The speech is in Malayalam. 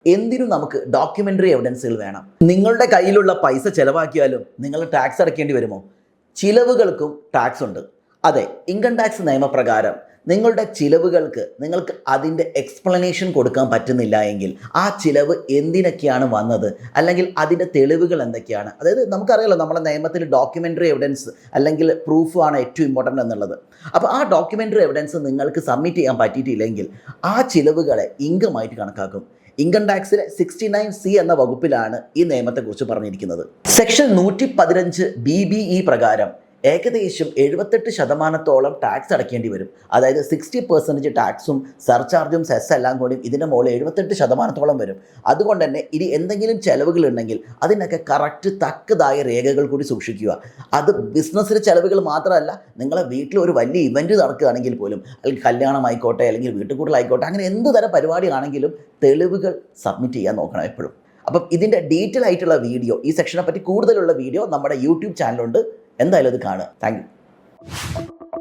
എന്തിനും നമുക്ക് ഡോക്യുമെൻ്ററി എവിഡൻസുകൾ വേണം. നിങ്ങളുടെ കയ്യിലുള്ള പൈസ ചിലവാക്കിയാലും നിങ്ങൾ ടാക്സ് അടയ്ക്കേണ്ടി വരുമോ? ചിലവുകൾക്കും ടാക്സ് ഉണ്ട്. അതെ, ഇൻകം ടാക്സ് നിയമപ്രകാരം നിങ്ങളുടെ ചിലവുകൾക്ക് നിങ്ങൾക്ക് അതിൻ്റെ എക്സ്പ്ലനേഷൻ കൊടുക്കാൻ പറ്റുന്നില്ല എങ്കിൽ ആ ചിലവ് എന്തിനൊക്കെയാണ് വന്നത്, അല്ലെങ്കിൽ അതിൻ്റെ തെളിവുകൾ എന്തൊക്കെയാണ്. അതായത് നമുക്കറിയാലോ, നമ്മുടെ നിയമത്തിൽ ഡോക്യുമെൻ്ററി എവിഡൻസ് അല്ലെങ്കിൽ പ്രൂഫ് ആണ് ഏറ്റവും ഇമ്പോർട്ടൻ്റ് എന്നുള്ളത്. അപ്പോൾ ആ ഡോക്യുമെൻ്ററി എവിഡൻസ് നിങ്ങൾക്ക് സബ്മിറ്റ് ചെയ്യാൻ പറ്റിയിട്ടില്ലെങ്കിൽ ആ ചിലവുകളെ ഇൻകമായിട്ട് കണക്കാക്കും. ഇൻകം ടാക്സിലെ 69C എന്ന വകുപ്പിലാണ് ഈ നിയമത്തെക്കുറിച്ച് പറഞ്ഞിരിക്കുന്നത്. സെക്ഷൻ 115 BBE പ്രകാരം ഏകദേശം 78% ടാക്സ് അടയ്ക്കേണ്ടി വരും. അതായത് 60% ടാക്സും സർചാർജും സെസ് എല്ലാം കൂടി ഇതിൻ്റെ മുകളിൽ 78% വരും. അതുകൊണ്ട് തന്നെ ഇനി എന്തെങ്കിലും ചിലവുകൾ ഉണ്ടെങ്കിൽ അതിനൊക്കെ കറക്റ്റ് തക്കതായ രേഖകൾ കൂടി സൂക്ഷിക്കുക. അത് ബിസിനസ്സിലെ ചിലവുകൾ മാത്രമല്ല, നിങ്ങളെ വീട്ടിൽ ഒരു വലിയ ഇവൻറ്റ് നടക്കുകയാണെങ്കിൽ പോലും, അല്ലെങ്കിൽ കല്യാണമായിക്കോട്ടെ, അല്ലെങ്കിൽ വീട്ടുകൂടലായിക്കോട്ടെ, അങ്ങനെ എന്ത് തരം പരിപാടിയാണെങ്കിലും തെളിവുകൾ സബ്മിറ്റ് ചെയ്യാൻ നോക്കണം എപ്പോഴും. അപ്പം ഇതിൻ്റെ ഡീറ്റെയിൽ ആയിട്ടുള്ള വീഡിയോ, ഈ സെക്ഷനെ പറ്റി കൂടുതലുള്ള വീഡിയോ നമ്മുടെ യൂട്യൂബ് ചാനലുണ്ട്. എന്തായാലും അത് കാണുക. Thank you.